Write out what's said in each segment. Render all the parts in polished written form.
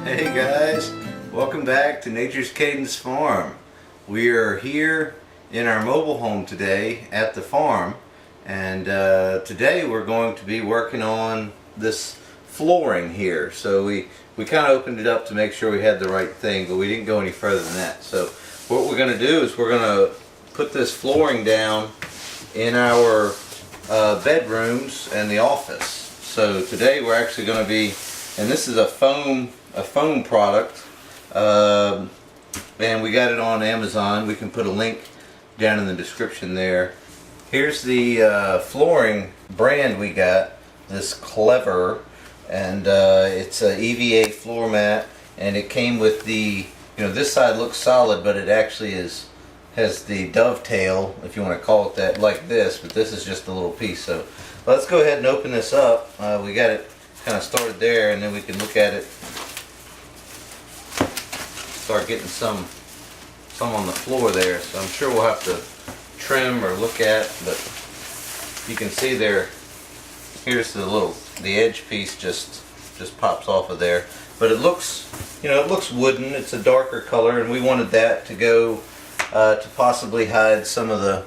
Hey guys, welcome back to Nature's Cadence Farm. We are here in our mobile home today at the farm, and today we're going to be working on this flooring here. So we kind of opened it up to make sure we had the right thing, but we didn't go any further than that. So what we're going to do is we're going to put this flooring down in our bedrooms and the office. So today we're actually going to be, and this is a foam product, and we got it on Amazon. We can put a link down in the description there. Here's the flooring brand we got, this Clever, and it's a EVA floor mat, and it came with the, this side looks solid, but it actually has the dovetail, if you want to call it that, like this, but this is just a little piece. So let's go ahead and open this up. We got it kind of started there, and then we can look at it, start getting some on the floor there. So I'm sure we'll have to trim or look at, but you can see there, here's the edge piece just pops off of there, but it looks, it looks wooden. It's a darker color, and we wanted that to go to possibly hide some of the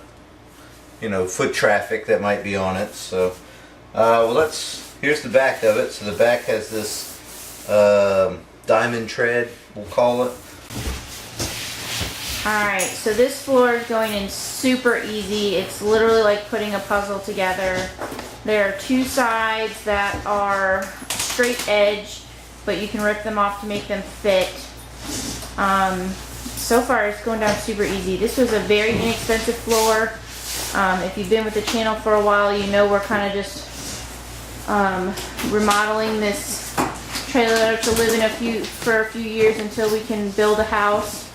foot traffic that might be on it. So here's the back of it. So the back has this diamond tread, we'll call it. Alright, so this floor is going in super easy. It's literally like putting a puzzle together. There are two sides that are straight edge, but you can rip them off to make them fit. So far it's going down super easy. This was a very inexpensive floor. If you've been with the channel for a while, you know we're kind of just remodeling this trailer to live in for a few years until we can build a house.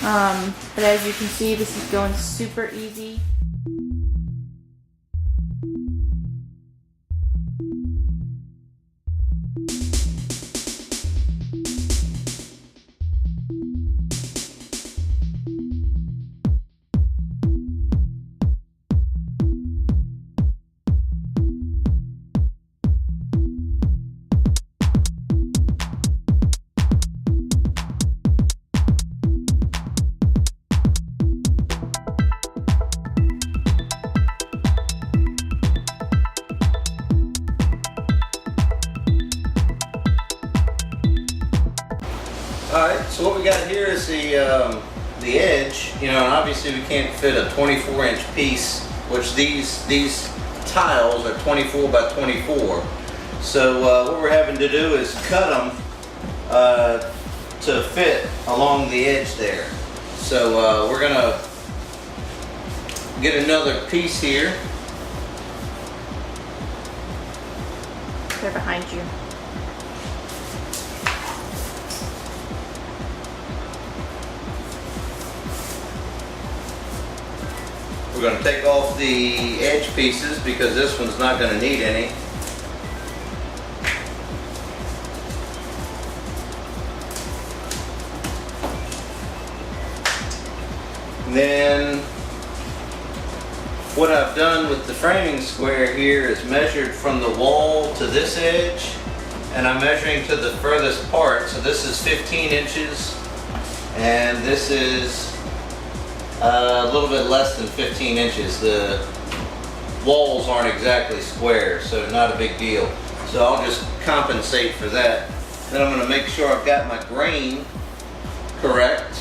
But as you can see, this is going super easy. Alright, so what we got here is the edge, and obviously we can't fit a 24-inch piece, which these tiles are 24 by 24. So what we're having to do is cut them to fit along the edge there. So we're going to get another piece here. They're behind you. We're going to take off the edge pieces because this one's not going to need any. And then what I've done with the framing square here is measured from the wall to this edge, and I'm measuring to the furthest part. So this is 15 inches, and this is a little bit less than 15 inches. The walls aren't exactly square, so not a big deal. So I'll just compensate for that. Then I'm going to make sure I've got my grain correct.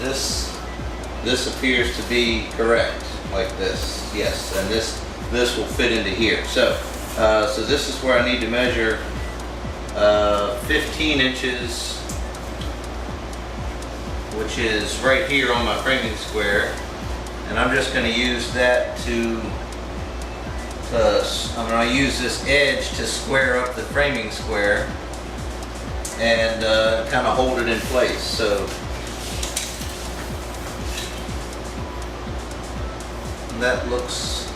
This appears to be correct, like this. Yes, and this will fit into here. So this is where I need to measure 15 inches. Which is right here on my framing square, and I'm just going to use that I'm going to use this edge to square up the framing square and kind of hold it in place. So that looks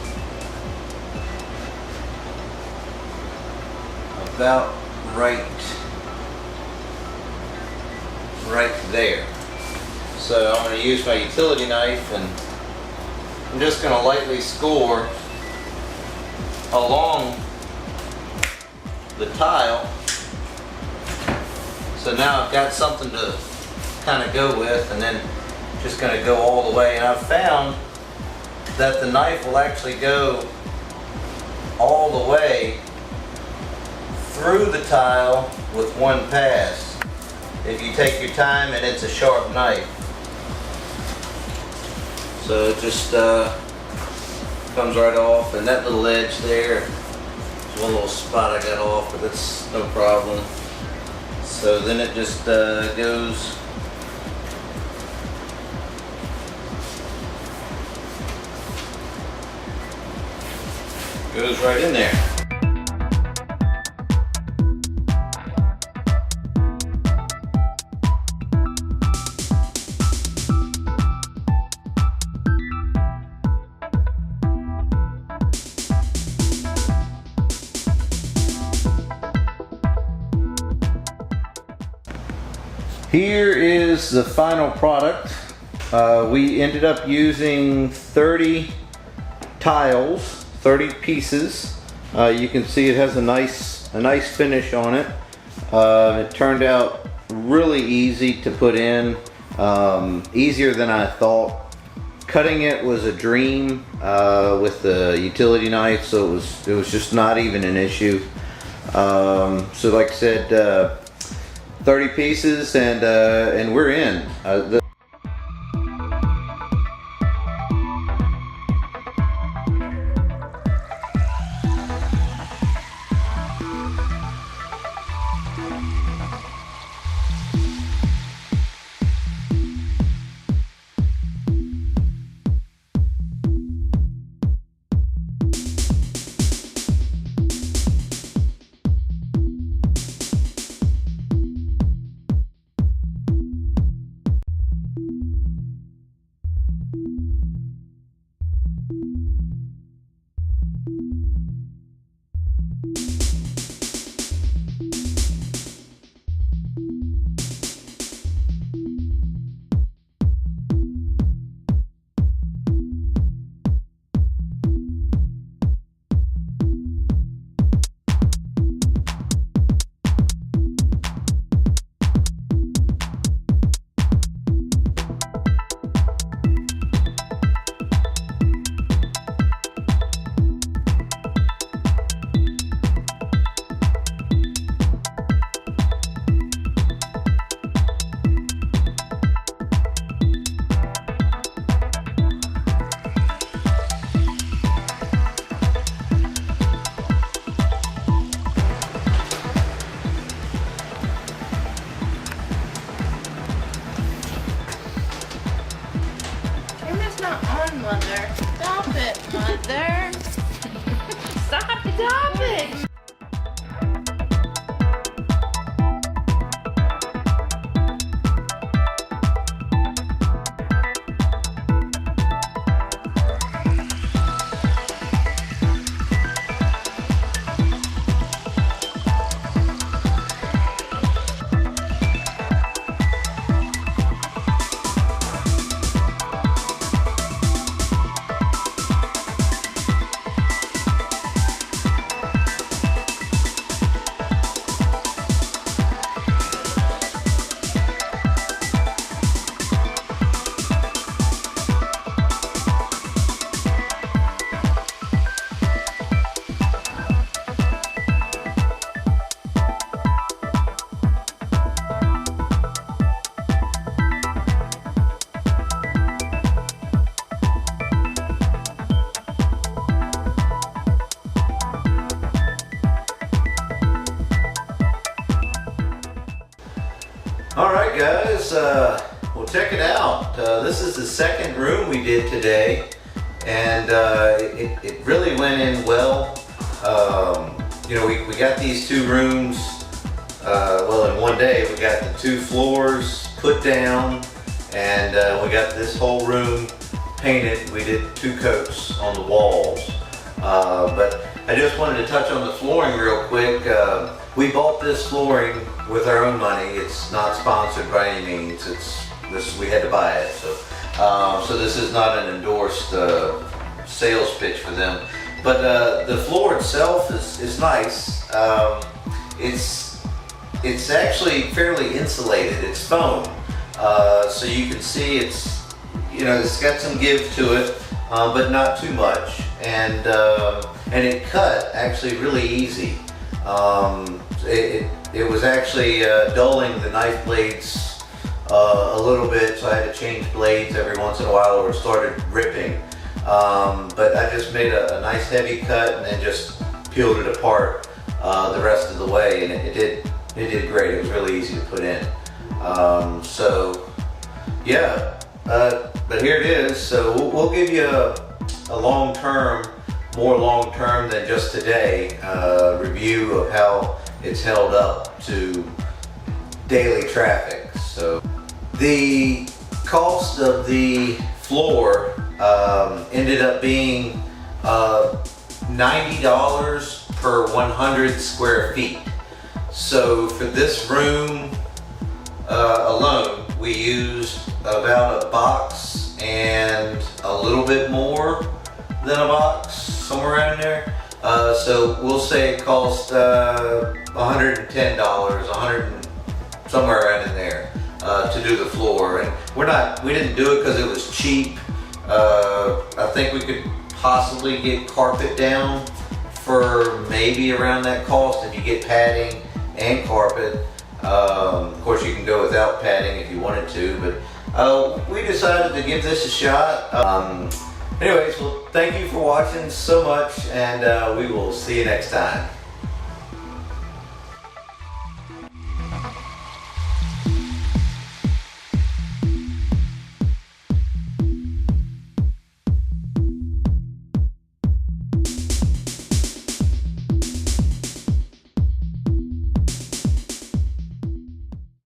about right there. So I'm going to use my utility knife, and I'm just going to lightly score along the tile So now I've got something to kind of go with, and then just going to go all the way. And I've found that the knife will actually go all the way through the tile with one pass if you take your time and it's a sharp knife. So it just comes right off, and that little edge there is one little spot I got off, but that's no problem. So then it just goes right in there. Here is the final product. We ended up using 30 tiles, 30 pieces. You can see it has a nice finish on it. It turned out really easy to put in, easier than I thought. Cutting it was a dream with the utility knife, so it was just not even an issue. So like I said, 30 pieces, and we're in. Mother. Stop it, Mother. Stop it. Alright guys, well check it out. This is the second room we did today, and it really went in well. You know, we got these two rooms, well in one day we got the two floors put down, and we got this whole room painted. We did 2 coats on the walls. But I just wanted to touch on the flooring real quick. We bought this flooring with our own money. It's not sponsored by any means. We had to buy it. So this is not an endorsed sales pitch for them. But the floor itself is nice. It's it's actually fairly insulated. It's foam, so you can see it's got some give to it, but not too much, and it cut actually really easy. It was actually dulling the knife blades a little bit, so I had to change blades every once in a while, or it started ripping. But I just made a nice heavy cut and then just peeled it apart the rest of the way, and it did great. It was really easy to put in. So yeah, but here it is. So we'll give you a long-term, more long-term than just today, review of how it's held up to daily traffic. So the cost of the floor ended up being $90 per 100 square feet. So for this room alone, we used about a box and a little bit more than a box, somewhere around there. So we'll say it cost $110, somewhere around in there, to do the floor. And we didn't do it because it was cheap. I think we could possibly get carpet down for maybe around that cost if you get padding and carpet. Of course, you can go without padding if you wanted to, but we decided to give this a shot. Anyways, well, thank you for watching so much, and we will see you next time.